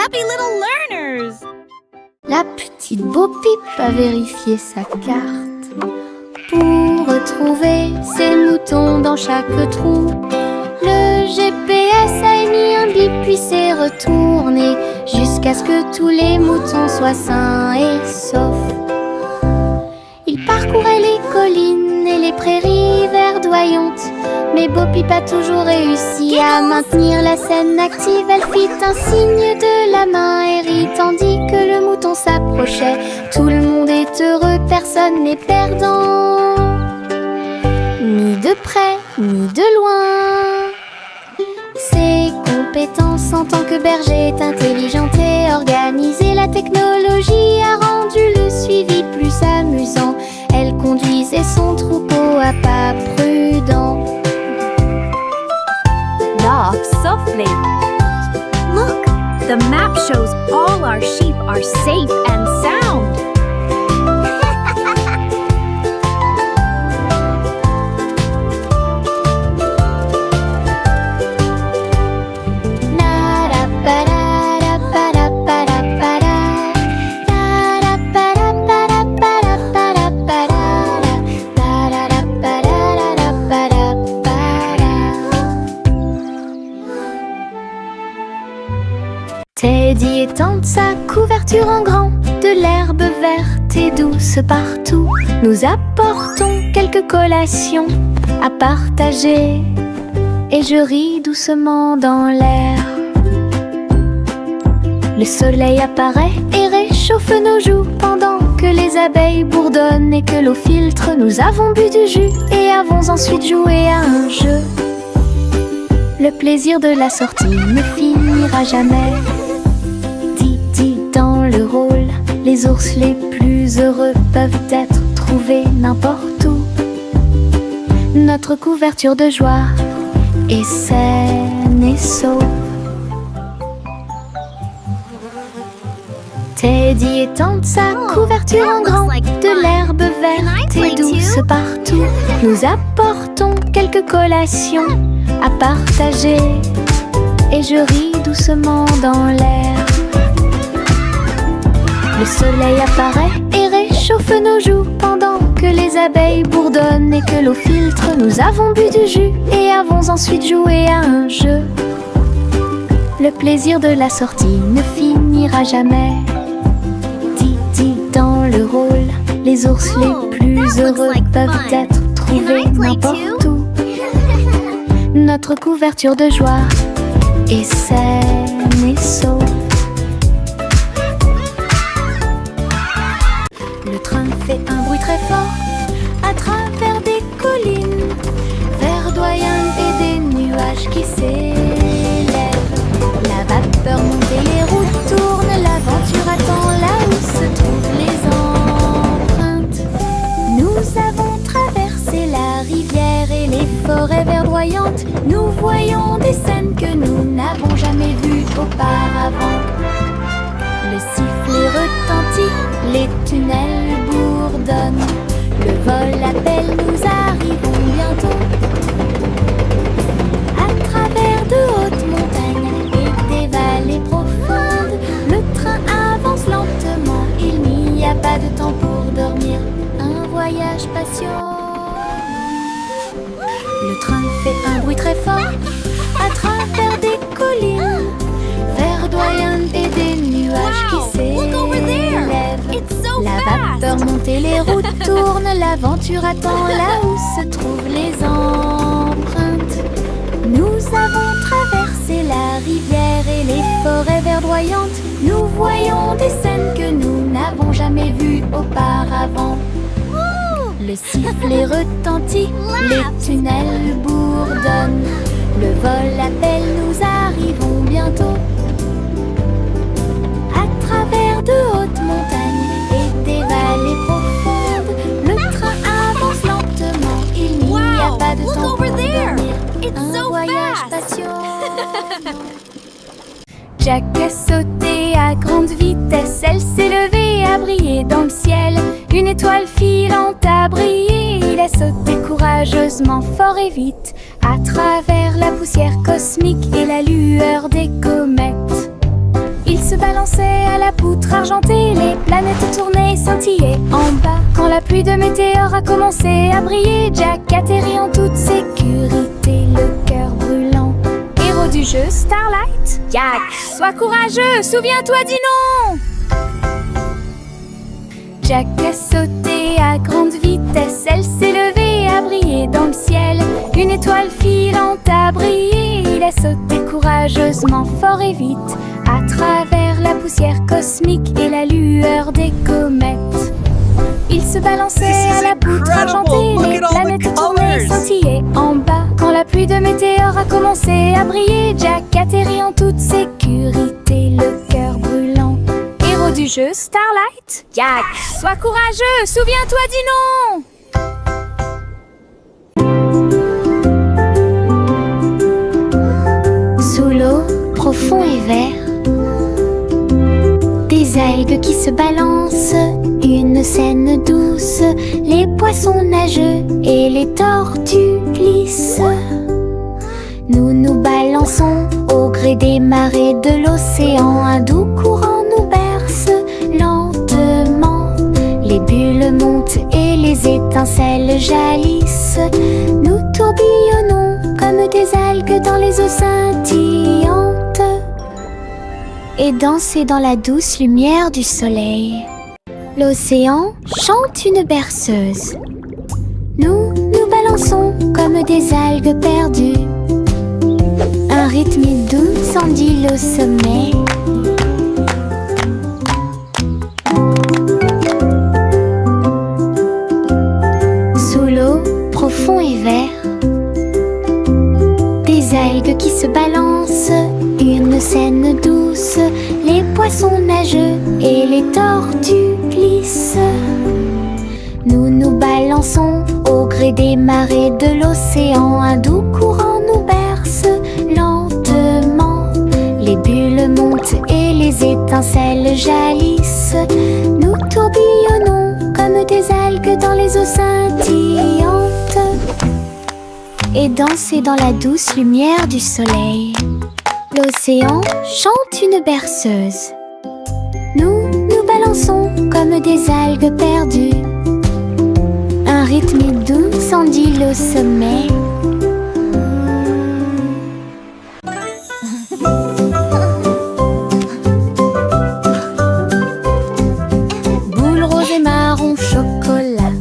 happy little learners! La petite Bo Peep a vérifié sa carte pour retrouver ses moutons dans chaque trou. Le GPS a émis un bip puis s'est retourné jusqu'à ce que tous les moutons soient sains et saufs. Il parcourait les collines et les prairies verdoyantes, mais Bo Peep a toujours réussi à maintenir la scène active. Elle fit un signe de la main et rit tandis que le mouton s'approchait. Tout le monde est heureux, personne n'est perdant, ni de près ni de loin. Ses compétences en tant que berger est intelligente et organisée. La technologie a rendu le suivi plus amusant. Elle conduisait son troupeau à pas prudents. Knock softly. Look, the map shows all our sheep are safe and sound. Teddy étend sa couverture en grand, de l'herbe verte et douce partout. Nous apportons quelques collations à partager et je ris doucement dans l'air. Le soleil apparaît et réchauffe nos joues pendant que les abeilles bourdonnent et que l'eau filtre. Nous avons bu du jus et avons ensuite joué à un jeu. Le plaisir de la sortie ne finira jamais. Dans le rôle, les ours les plus heureux peuvent être trouvés n'importe où. Notre couverture de joie est saine et sauve. Teddy étend sa couverture en grand, de l'herbe verte et douce partout. Nous apportons quelques collations à partager et je ris doucement dans l'air. Le soleil apparaît et réchauffe nos joues pendant que les abeilles bourdonnent et que l'eau filtre. Nous avons bu du jus et avons ensuite joué à un jeu. Le plaisir de la sortie ne finira jamais. Didi dans le rôle, les ours les plus heureux peuvent être trouvés n'importe où. Notre couverture de joie est saine et sauve. Le train fait un bruit très fort à travers des collines verdoyantes et des nuages qui s'élèvent. La vapeur monte et les routes tournent, l'aventure attend là où se trouvent les empreintes. Nous avons traversé la rivière et les forêts verdoyantes. Nous voyons des scènes que nous n'avons jamais vues auparavant. Le sifflet retentit, les tunnels bourdonnent. Le vol appelle, nous arrivons bientôt. À travers de hautes montagnes et des vallées profondes, le train avance lentement. Il n'y a pas de temps pour dormir, un voyage patient. Le train fait un bruit très fort à travers des collines verdoyantes et des nuages qui s'élèvent. La vapeur monte et les routes tournent, l'aventure attend là où se trouvent les empreintes. Nous avons traversé la rivière et les forêts verdoyantes. Nous voyons des scènes que nous n'avons jamais vues auparavant. Le sifflet retentit, les tunnels bourdonnent. Le vol appelle, nous arrivons bientôt. À travers de hautes montagnes et des vallées profondes, le train avance lentement. Il n'y a pas de temps pour dormir, un voyage patient. Jack a sauté à grande vitesse, elle s'est levée à briller dans le ciel. Une étoile filante a brillé, il a sauté courageusement, fort et vite, à travers la poussière cosmique et la lueur des comètes. Il se balançait à la poutre argentée, les planètes tournaient, scintillaient en bas. Quand la pluie de météores a commencé à briller, Jack atterrit en toute sécurité, le cœur brûlant. Héros du jeu Starlight, Jack, sois courageux, souviens-toi du nom. Jack a sauté à grande vitesse, elle s'est levée, a brillé dans le ciel. Une étoile filante a brillé, il a sauté courageusement, fort et vite, à travers la poussière cosmique et la lueur des comètes. Il se balançait à la poutre argentée, les planètes tournaient, scintillaient en bas. Quand la pluie de météores a commencé à briller, Jack atterrit en toute sécurité, le cœur brûlant. Héros du jeu Starlight, Jack, sois courageux, souviens-toi du nom. Sous l'eau, profond et vert, des algues qui se balancent, une scène douce, les poissons nageux et les tortues glissent. Nous nous balançons au gré des marées de l'océan, un doux courant nous berce lentement. Les bulles montent et les étincelles jaillissent. Nous tourbillonnons comme des algues dans les eaux scintillantes et danser dans la douce lumière du soleil. L'océan chante une berceuse. Nous nous balançons comme des algues perdues. Un rythme doux s'endile au sommet. Sous l'eau, profond et vert, des algues qui se balancent, une scène douce, les poissons nageux et les tortues glissent. Nous nous balançons au gré des marées de l'océan, un doux courant nous berce lentement. Les bulles montent et les étincelles jaillissent. Nous tourbillonnons comme des algues dans les eaux scintillantes et danser dans la douce lumière du soleil. L'océan chante une berceuse. Nous nous balançons comme des algues perdues. Un rythme doux s'endile au sommet. Boule rose et marron chocolat,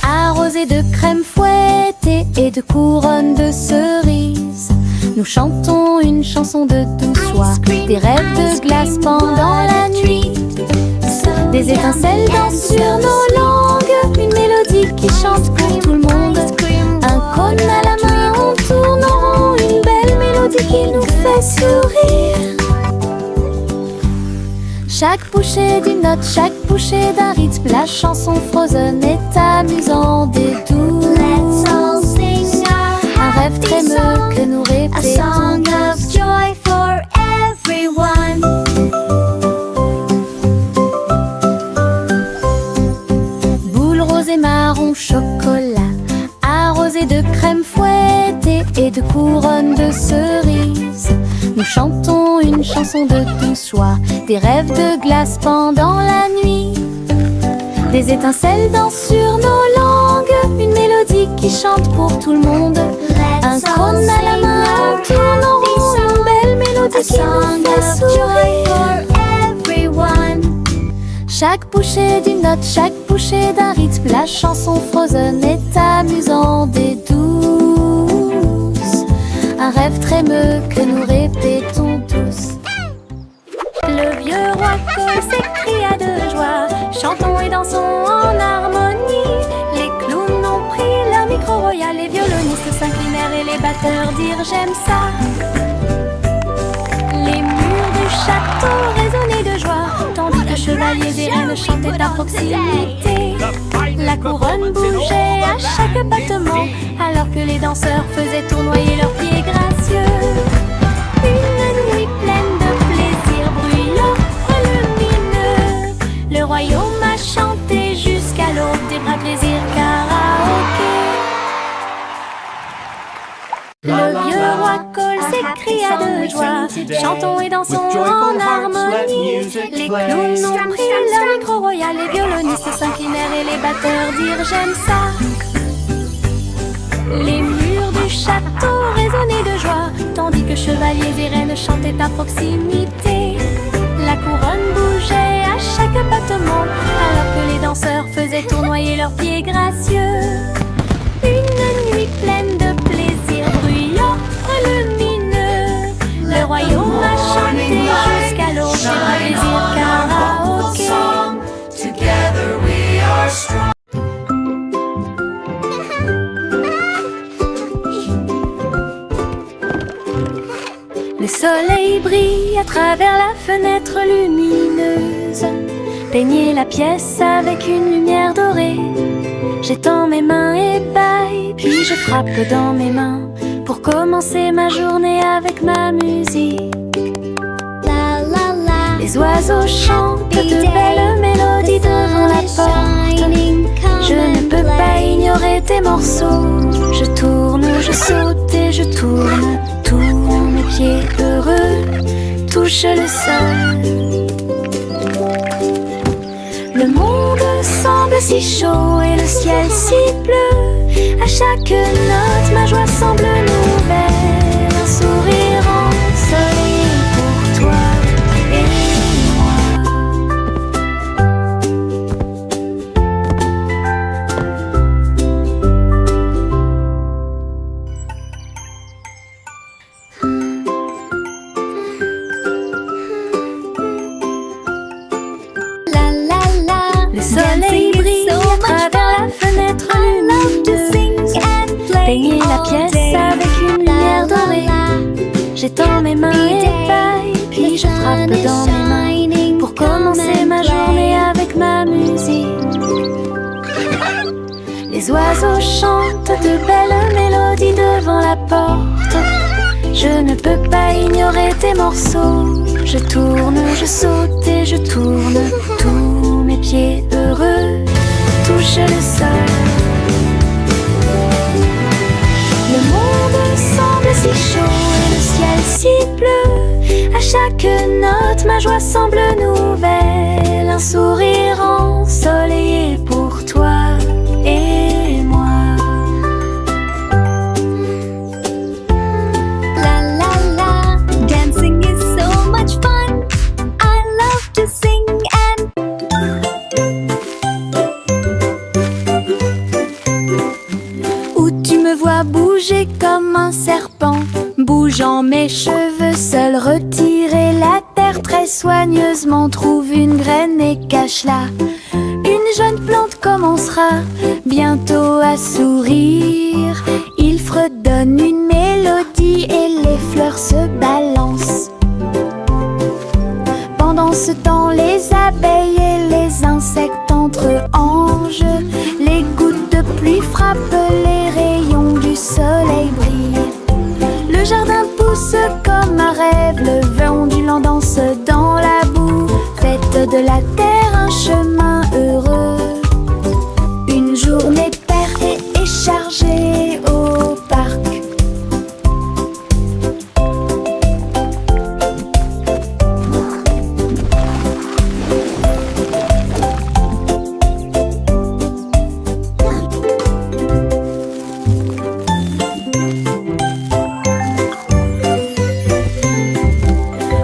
arrosé de crème fouettée et de couronnes de cerises. Nous chantons une chanson de douce soie, des rêves de glace pendant la nuit. Des étincelles dansent sur nos langues, une mélodie qui chante pour tout le monde. Un cône à la main, on tourne en rond, une belle mélodie qui nous fait sourire. Chaque bouchée d'une note, chaque bouchée d'un rythme, la chanson Frozen est amusante et douce. Un rêve trémeux que nous répétons. A song of joy for everyone. Boule rose et marron chocolat, arrosé de crème fouettée et de couronnes de cerises. Nous chantons une chanson de douce soie, des rêves de glace pendant la nuit. Des étincelles dansent sur nos langues, une mélodie qui chante pour tout le monde. Un cône à la main, on tourne en rond, une belle mélodie qui nous fait sourire. Chaque bouchée d'une note, chaque bouchée d'un rythme, la chanson Frozen est amusante et douce. Un rêve trémeux que nous répétons tous. Le vieux roi Cole s'écria de joie, chantons et dansons en harmonie. Les clowns ont pris leur micro royal, les violonistes s'inclinèrent et les batteurs dirent j'aime ça. Les murs du château résonnaient de joie, tandis que chevaliers et reines chantaient à proximité. La couronne bougeait à chaque battement, alors que les danseurs faisaient tournoyer leurs pieds gracieux. Une nuit pleine de plaisir bruyant, lumineux. Le royaume a chanté jusqu'à l'aube des bras plaisir karaoké. Le vieux roi Cole s'écria de de joie. Chantons et dansons en harmonie. Les clowns ont pris leur micro royal, les violonistes s'inclinèrent et les batteurs dirent j'aime ça. Les murs du château résonnaient de joie, tandis que chevaliers et reines chantaient à proximité. La couronne bougeait à chaque battement, alors que les danseurs faisaient tournoyer leurs pieds gracieux. Une nuit pleine de plaisir bruyant, lumineux, le royaume a chanté jusqu'à l'aube. C'est un plaisir karaoké. Together we are strong. Le soleil brille à travers la fenêtre lumineuse. Peignez la pièce avec une lumière dorée. J'étends mes mains et baille, puis je frappe dans mes mains pour commencer ma journée avec ma musique. La la la. Les oiseaux chantent de belles mélodies devant la porte. Je ne peux pas ignorer tes morceaux. Je tourne, je saute et je tourne. Tous mes pieds heureux touchent le sol. Le monde semble si chaud et le ciel si bleu. À chaque note, ma joie semble nouvelle. Un sourire ensoleillé pour toi et moi. La la la. Le soleil brille à travers la fenêtre lumineuse. Peignez la pièce avec une lumière dorée. J'étends mes mains et baille, puis je frappe dans mes mains pour commencer ma journée avec ma musique. Les oiseaux chantent de belles mélodies devant la porte. Je ne peux pas ignorer tes morceaux. Je tourne, je saute et je tourne. Tous mes pieds heureux touchent le sol. Le monde semble si chaud et le ciel si bleu. À chaque note, ma joie semble nouvelle. Un sourire ensoleillé pour toi et moi. La la la. Dancing is so much fun. I love to sing and Où tu me vois bouger comme un serpent, bougeant mes cheveux, seul retirer la terre très soigneusement. Trouve une graine et cache-la. Une jeune plante commencera bientôt à sourire. Il fredonne une mélodie et les fleurs se balancent. Pendant ce temps, les abeilles et les insectes entre anges. Les gouttes de pluie frappent, les rayons du soleil brillent. Le jardin pousse comme un rêve, le vent ondulant danse dans la boue. Faites de la terre un chemin heureux. Une journée paire et chargée au parc.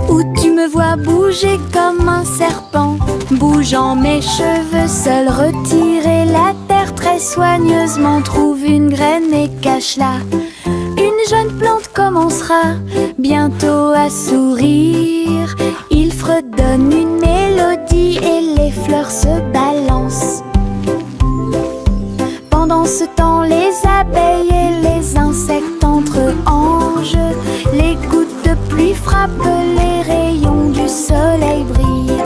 Où tu me vois bouger comme un serpent, bougeant mes cheveux, seul retirer la terre très soigneusement. Trouve une graine et cache-la. Une jeune plante commencera bientôt à sourire. Il fredonne une mélodie et les fleurs se balancent. Pendant ce temps, les abeilles et les insectes entre anges. Les gouttes de pluie frappent, les rayons du soleil brillent.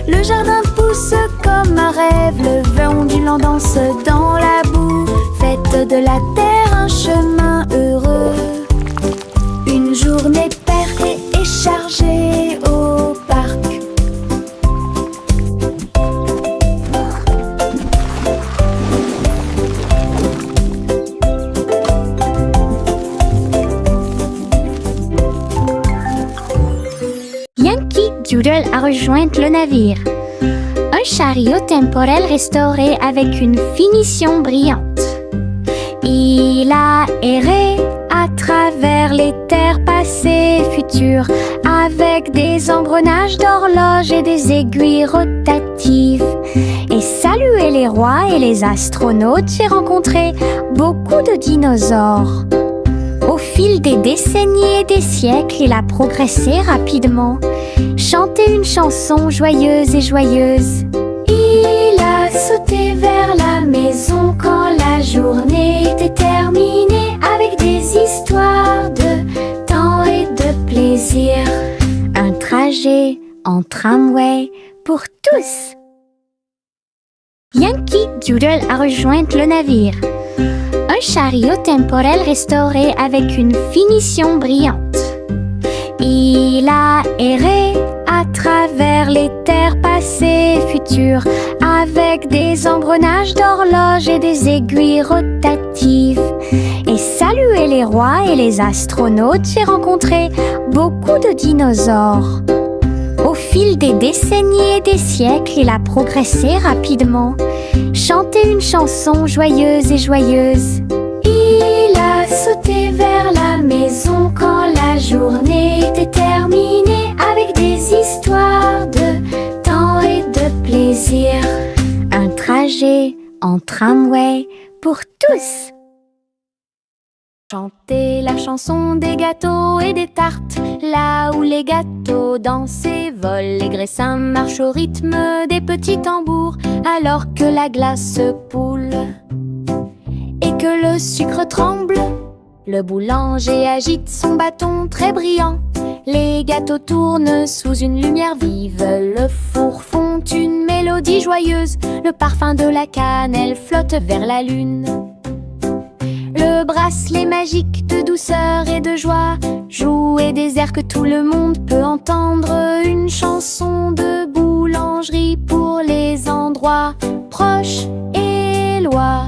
Le jardin pousse comme un rêve, le vent ondulant danse dans la boue. Faites de la terre un chemin heureux. Une journée paire et chargée au parc. Doodle a rejoint le navire. Un chariot temporel restauré avec une finition brillante. Il a erré à travers les terres passées et futures, avec des engrenages d'horloge et des aiguilles rotatives. Et salué les rois et les astronautes, j'ai rencontré beaucoup de dinosaures. Au fil des décennies et des siècles, il a progressé rapidement, chanté une chanson joyeuse et joyeuse. Il a sauté vers la maison quand la journée était terminée, avec des histoires de temps et de plaisir. Un trajet en tramway pour tous. Yankee Doodle a rejoint le navire. Un chariot temporel restauré avec une finition brillante. Il a erré à travers les terres passées et futures, avec des engrenages d'horloge et des aiguilles rotatives. Et salué les rois et les astronautes, j'ai rencontré beaucoup de dinosaures. Au fil des décennies et des siècles, il a progressé rapidement, chanté une chanson joyeuse et joyeuse. Il a sauté vers la maison quand la journée était terminée, avec des histoires de temps et de plaisir. Un trajet en tramway pour tous. Chanter la chanson des gâteaux et des tartes, là où les gâteaux dansent et volent, les graissins marchent au rythme des petits tambours, alors que la glace se poule et que le sucre tremble. Le boulanger agite son bâton très brillant, les gâteaux tournent sous une lumière vive, le four fond une mélodie joyeuse, le parfum de la cannelle flotte vers la lune. Le bracelet magique de douceur et de joie jouer des airs que tout le monde peut entendre, une chanson de boulangerie pour les endroits proches et loin.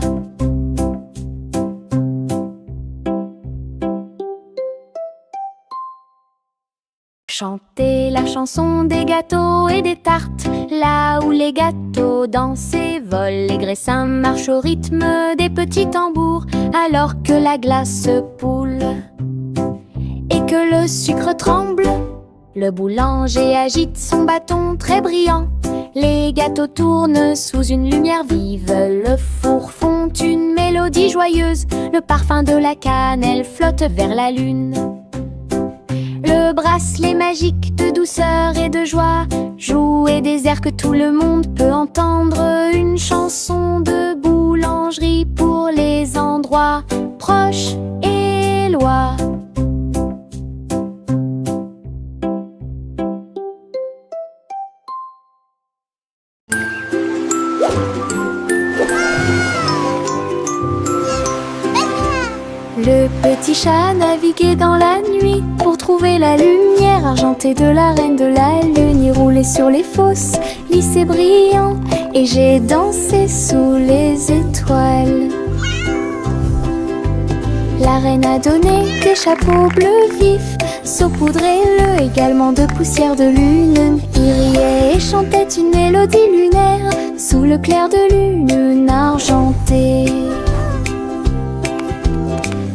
Chanter la chanson des gâteaux et des tartes, là où les gâteaux dansent et volent, les graissins marchent au rythme des petits tambours, alors que la glace se poule et que le sucre tremble. Le boulanger agite son bâton très brillant, les gâteaux tournent sous une lumière vive, le four fond une mélodie joyeuse, le parfum de la cannelle flotte vers la lune. Le bracelet magique de douceur et de joie jouer des airs que tout le monde peut entendre, une chanson de boulangerie pour les endroits proches et loin. Le petit chat naviguait dans la nuit pour trouver la lumière argentée de la reine de la lune. Il roulait sur les fosses, lisse et brillant, et j'ai dansé sous les étoiles. La reine a donné des chapeaux bleus vifs, saupoudrez-le également de poussière de lune. Il riait et chantait une mélodie lunaire sous le clair de lune argentée.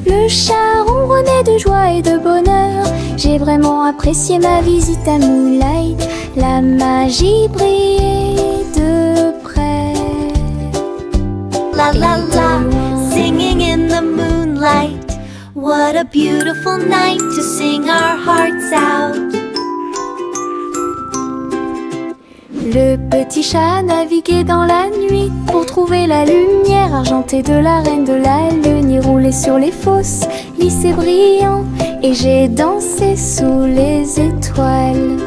Le chat ronronnait de joie et de bonheur. J'ai vraiment apprécié ma visite à Moonlight. La magie brillait de près. La la la, singing in the moonlight. What a beautiful night to sing our hearts out. Le petit chat naviguait dans la nuit pour trouver la lumière argentée de la reine de la lune. Il roulait sur les fosses, lisse et brillant, et j'ai dansé sous les étoiles.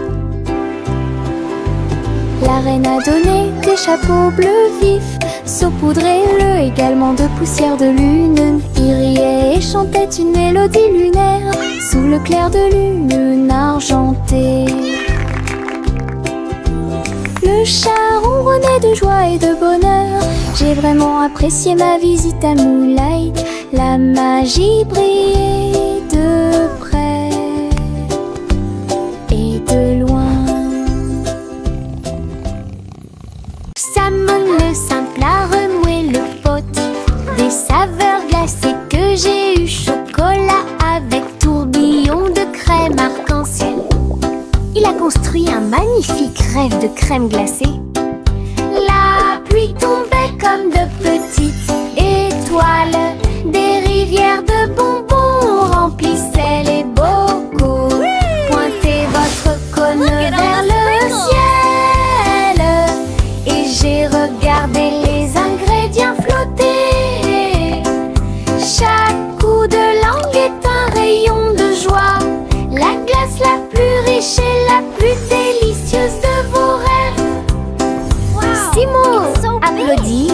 La reine a donné des chapeaux bleus vifs, saupoudrez-le également de poussière de lune. Il riait et chantait une mélodie lunaire sous le clair de lune argentée. Le chat ronronnait de joie et de bonheur. J'ai vraiment apprécié ma visite à Moonlight. La magie brillait de près et de loin. construit un magnifique rêve de crème glacée. La pluie tombait comme de petites étoiles. Des rivières de bonbons remplissaient les bocaux. Pointez votre cône vers le ciel et j'ai regardé les ingrédients flotter. Chaque coup de langue est un rayon de joie. La glace la plus riche et la plus délicieuse de vos rêves. Simo applaudit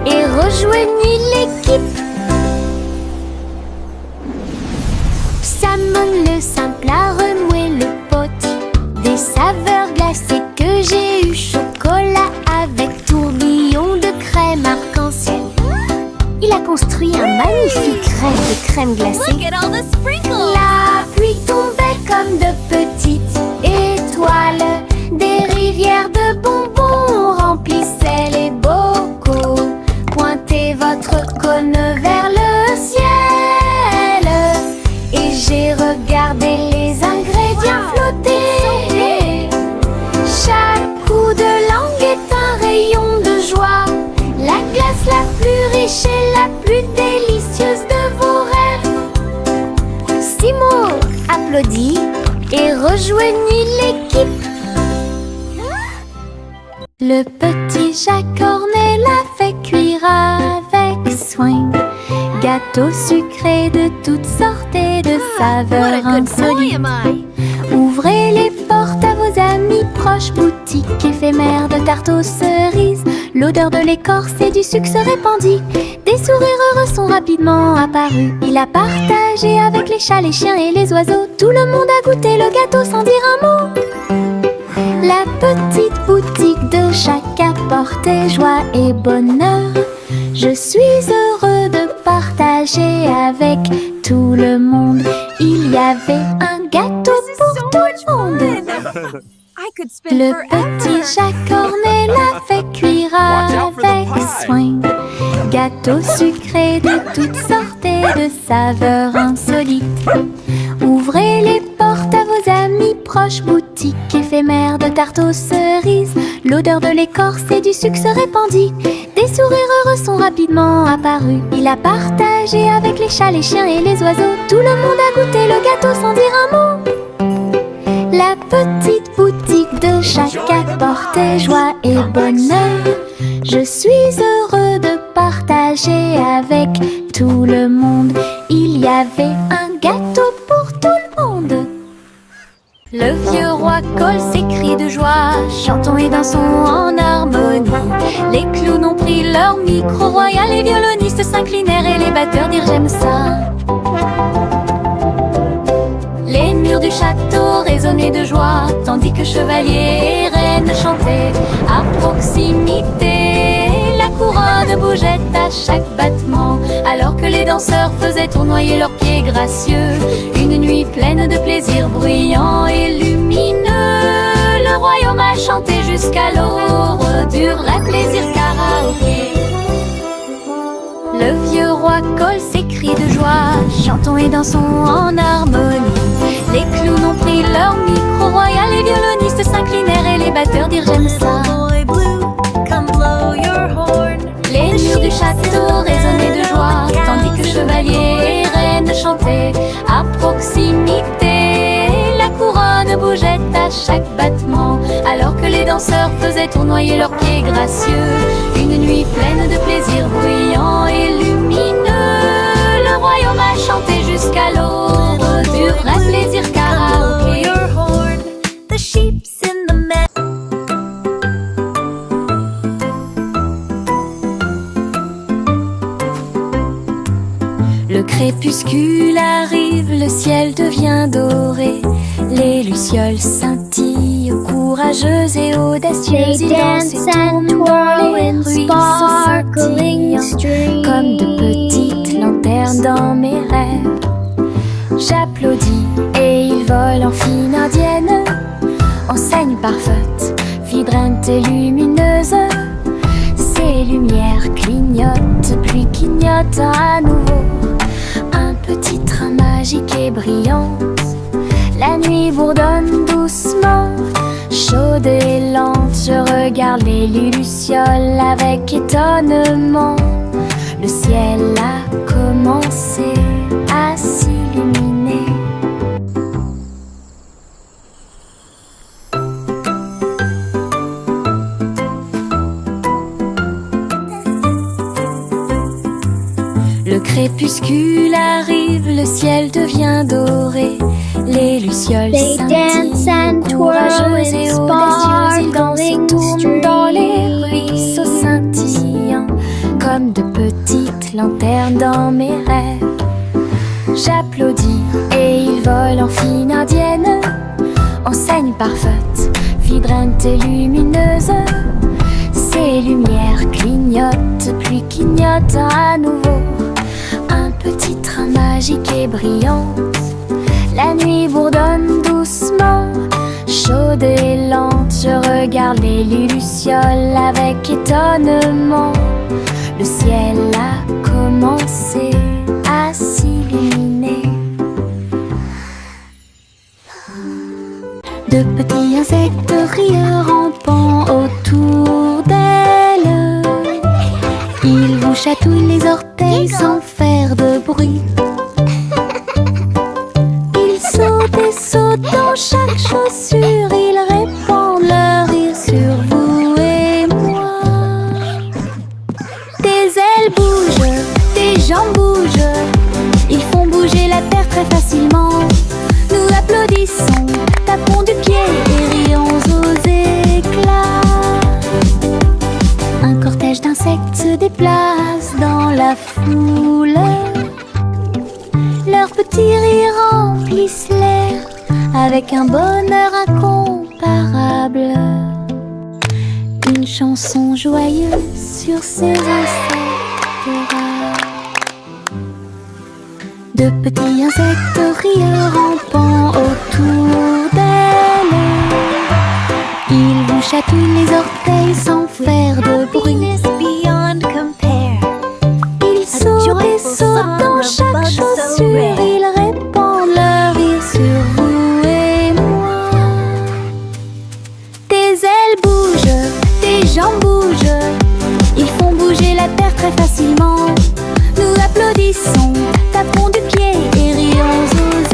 et rejoignit l'équipe. Samon le simple a renoué le pot des saveurs glacées que j'ai eu. Chocolat avec tourbillon de crème arc-en-ciel. Il a construit un magnifique rêve de crème glacée. La pluie tombait comme de petites étoiles. Des rivières de bonbons remplissaient les bocaux. Pointez votre cône vers le ciel et j'ai regardé les ingrédients flotter. Chaque coup de langue est un rayon de joie. La glace la plus riche et la plus délicieuse de vos rêves. Simo applaudit et rejoignit l'équipe. Le petit Jacques Cornet l'a fait cuire avec soin. Gâteau sucré de toutes sortes et de saveurs insolites. Ouvrez les portes à vos amis proches. Boutique éphémère de tarte aux cerises. L'odeur de l'écorce et du sucre se répandit. Des sourires heureux sont rapidement apparus. Il a partagé avec les chats, les chiens et les oiseaux. Tout le monde a goûté le gâteau sans dire un mot. La petite boutique de Jacques apportait joie et bonheur. Je suis heureux de partager avec tout le monde. Il y avait un gâteau pour tout le monde. Le petit Jacques Cornet l'a fait cuire avec soin. Gâteau sucré de toutes sortes et de saveurs insolites. Ouvrez les portes à vos amis proches. Boutique éphémère de tarte aux cerises. L'odeur de l'écorce et du sucre se répandit. Des sourires heureux sont rapidement apparus. Il a partagé avec les chats, les chiens et les oiseaux. Tout le monde a goûté le gâteau sans dire un mot. La petite boutique de Jacques apportait joie et bonheur. Je suis heureux de partager avec tout le monde. Il y avait un gâteau pour tout le monde. Le vieux roi Cole s'écrie de joie. Chantons et dansons en harmonie. Les clowns ont pris leur micro royal. Les violonistes s'inclinèrent et les batteurs dirent j'aime ça. Les murs du château résonnaient de joie, tandis que chevaliers et reines chantaient à proximité. La couronne bougeait à chaque battement, alors que les danseurs faisaient tournoyer leurs pieds gracieux. Une nuit pleine de plaisir bruyant et lumineux. Le royaume a chanté jusqu'à l'aube du vrai plaisir karaoké. Le vieux roi Cole s'écrie de joie. Chantons et dansons en harmonie. Les clowns ont pris leur micro royal. Les violonistes s'inclinèrent et les batteurs dirent j'aime ça. Les murs du château résonnaient de joie, tandis que chevaliers et reines chantaient à proximité. La couronne bougeait à chaque battement, alors que les danseurs faisaient tournoyer leurs pieds gracieux. Une nuit pleine de plaisir bruyant et lumineux. Le royaume a chanté jusqu'à l'aube du vrai plaisir karaoké. Le crépuscule arrive, le ciel devient doré. Les lucioles scintillent, courageuses et audacieuses. Ils dansent et tournent dans les rues scintillant, comme de petites lanternes dans mes rêves. J'applaudis et ils volent en fine indienne. Enseigne parfaite, vibrante et lumineuse. Ces lumières clignotent, puis clignotent à nouveau. Un petit train magique et brillant. La nuit bourdonne doucement Chaude et lente, je regarde les lucioles avec étonnement. Le ciel a commencé à s'illuminer. Le crépuscule arrive, le ciel devient doré. Les lucioles scintillent, courageuses et audacieuses, ils dansent et tournent dans les ruisseaux scintillants, comme de petites lanternes dans mes rêves. J'applaudis et ils volent en fine indienne, enseigne parfaite, vibrante et lumineuse. Ces lumières clignotent, puis clignotent à nouveau. Un petit train magique et brillante. La nuit bourdonne doucement, chaude et lente. Je regarde les lucioles avec étonnement. Le ciel a commencé à s'illuminer. De petits insectes rieurs rampant autour d'elle. Ils vous chatouillent les orteils sans faire de bruit. Ils sautent dans chaque chaussure, ils répandent leur rire sur vous et moi. Des ailes bougent, des jambes bougent, ils font bouger la terre très facilement. Nous applaudissons, tapons du pied et rions aux éclats. Un cortège d'insectes se déplace dans la foule. Leurs petits rires remplissent l'air avec un bonheur incomparable. Une chanson joyeuse sur ces insectes rares. De petits insectes rieurs rampant autour d'elle. Ils vous chatouillent les orteils sans faire de bruit. Ils sautent et sautent dans chaque chaussure, ils répandent leur rire sur vous et moi. Des ailes bougent, des jambes bougent, ils font bouger la terre très facilement. Nous applaudissons, tapons du pied et rions aux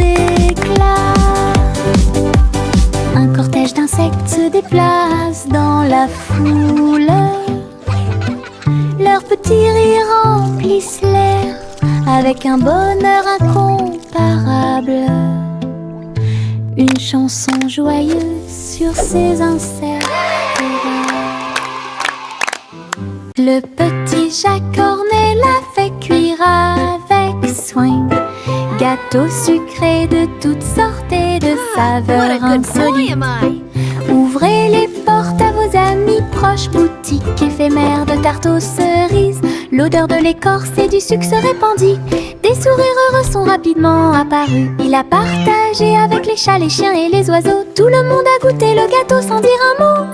éclats. Un cortège d'insectes se déplace dans la foule. Leurs petits rires remplissent l'air avec un bonheur incomparable. Une chanson joyeuse sur ces insectes rares. Le petit Jacques Cornet l'a fait cuire avec soin. Gâteaux sucrés de toutes sortes et de saveurs insolites. Ouvrez les portes à vos amis proches, boutique éphémère de tarte aux cerises. L'odeur de l'écorce et du sucre se répandit. Des sourires heureux sont rapidement apparus. Il a partagé avec les chats, les chiens et les oiseaux. Tout le monde a goûté le gâteau sans dire un mot.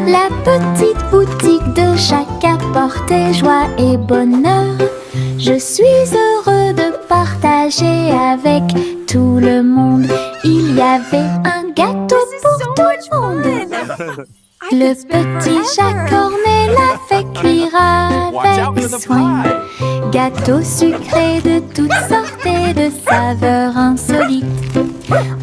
La petite boutique de Jacques apportait joie et bonheur. Je suis heureux de partager avec tout le monde. Il y avait un gâteau pour tout le monde. Le petit Jacques Cornet l'a fait cuire avec soin. Gâteau sucré de toutes sortes et de saveurs insolites.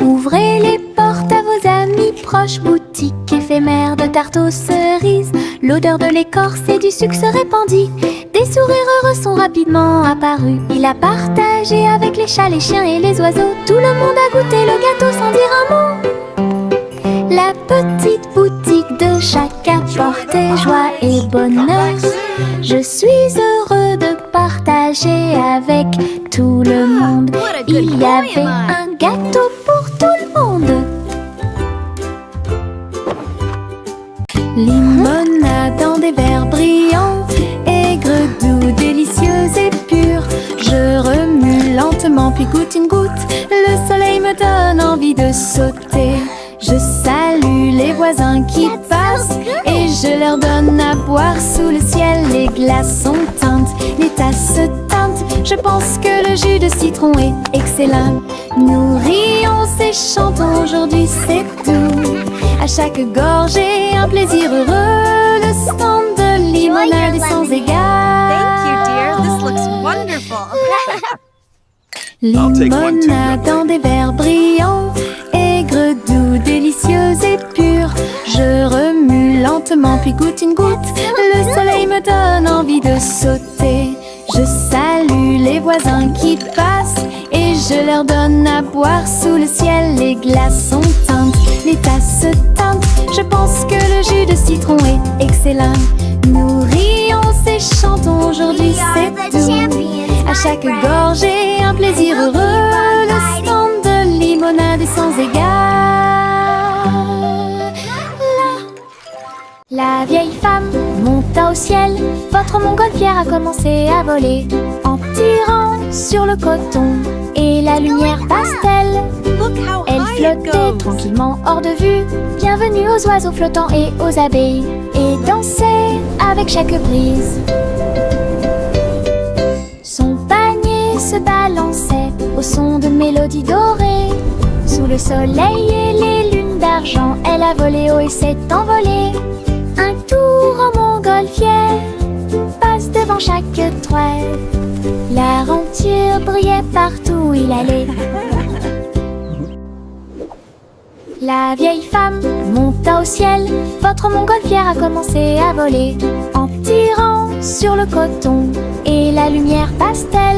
Ouvrez les portes à vos amis proches, boutique éphémère de tarte aux cerises. L'odeur de l'écorce et du sucre se répandit. Des sourires heureux sont rapidement apparus. Il a partagé avec les chats, les chiens et les oiseaux. Tout le monde a goûté le gâteau sans dire un mot. La petite boutique de Jacques apportait joie et bonheur. Je suis heureux de partager avec tout le monde. Il y avait un gâteau pour tout le monde. Limonade dans des verres brillants, aigre, doux, délicieuse et pure. Je remue lentement puis goûte une goutte. Le soleil me donne envie de sauter. Je salue les voisins qui passent et je leur donne à boire sous le ciel. Les glaçons teintent, les tasses se teintent. Je pense que le jus de citron est excellent. Nous rions et chantons, aujourd'hui c'est tout. À chaque gorgée, un plaisir heureux. Le stand de limonade est sans égal. Thank you, dear. This looks wonderful. Limonade dans des verres brillants, aigre, doux, délicieuse et pure. Je remue lentement puis goûte une goutte. Le soleil me donne envie de sauter. Je salue les voisins qui passent et je leur donne à boire sous le ciel. Les glaçons teintent, les tasses se teintent. Je pense que le jus de citron est excellent. Nous rions et chantons aujourd'hui, c'est doux. À chaque gorgée, un plaisir heureux. Le stand de limonade est sans égal. La vieille femme monta au ciel. Votre montgolfière a commencé à voler en tirant sur le coton et la lumière pastel. Elle flottait tranquillement hors de vue. Bienvenue aux oiseaux flottants et aux abeilles, et dansait avec chaque brise. Son panier se balançait au son de mélodies dorées. Sous le soleil et les lunes d'argent, elle a volé haut et s'est envolée. Un tour en montgolfière passe devant chaque toile. La renture brillait partout où il allait. La vieille femme monta au ciel. Votre montgolfière a commencé à voler en tirant sur le coton et la lumière pastel.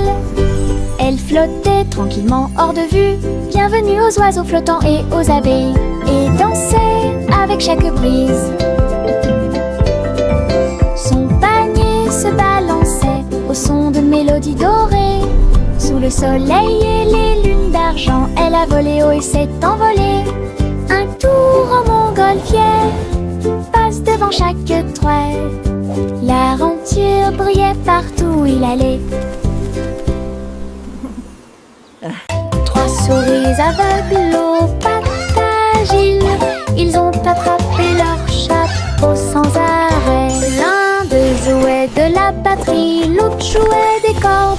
Elle flottait tranquillement hors de vue. Bienvenue aux oiseaux flottants et aux abeilles, et dansait avec chaque brise. Son panier se balançait au son de mélodies dorées. Sous le soleil et les lunes d'argent, elle a volé haut et s'est envolée. Un tour en montgolfière passe devant chaque toile. La renture brillait partout où il allait. Trois souris aveugles aux pattes agiles, ils ont attrapé leur chapeau sans arrêt. L'un d'eux jouait de la batterie, l'autre jouait des cordes,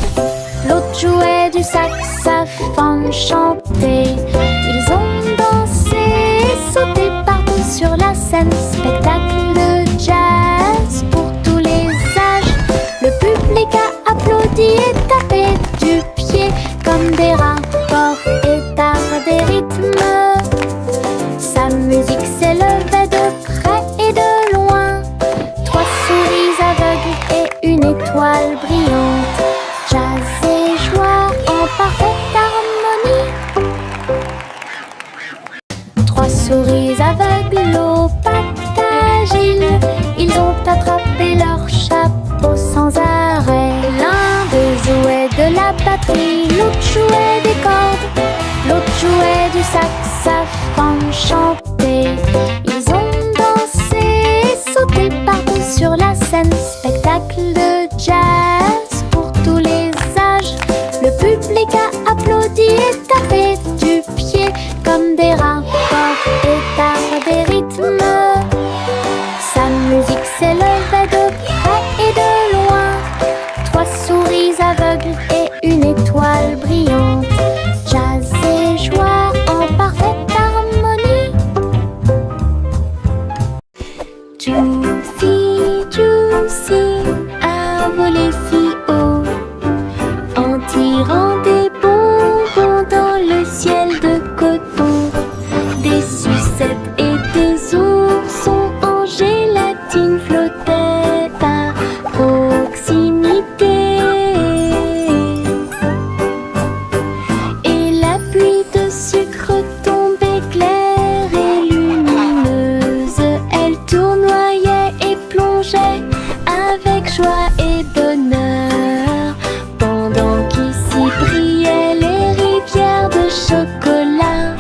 l'autre jouait du saxophone chanté. Ils ont dansé et sauté partout sur la scène. Spectacle de jazz pour tous les âges. Le public a applaudi et tapé du pied comme des rats, et tard des rythmes. Sa musique s'élevait de près et de loin. Trois souris aveugles et une étoile brillante. Jazz et joie en parfaite harmonie. Trois souris aveugles aux pattes agiles, ils ont attrapé leur chapeau sans arrêt. L'un d'eux jouait de la batterie, l'autre jouait des cordes, l'autre jouait du saxophone chanté. Ils ont dansé et sauté partout sur la scène. Spectacle de jazz pour tous les âges. Le public a applaudi et tapé du pied comme des rats, et tard des rythmes. Sa musique s'élevait de près et de loin. Trois souris aveugles et une étoile brillante. Jazz et joie en parfaite harmonie. Juicy, Juicy a volé si haut en tirant des bonbons dans le ciel de coton. Des sucettes et des oursons en gélatine flottaient à proximité. Et la pluie de sucre tombait claire et lumineuse. Elle tournoyait et plongeait avec joie et bonheur, pendant qu'ici brillaient les rivières de chocolat.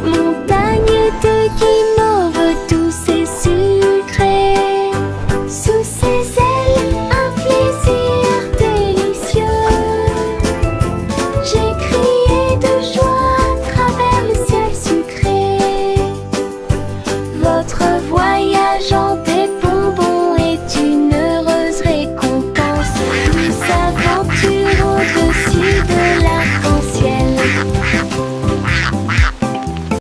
Montagne de guimauve douce et sucrée. Sous ses ailes, un plaisir délicieux. J'ai crié de joie à travers le ciel sucré. Votre voyage en paix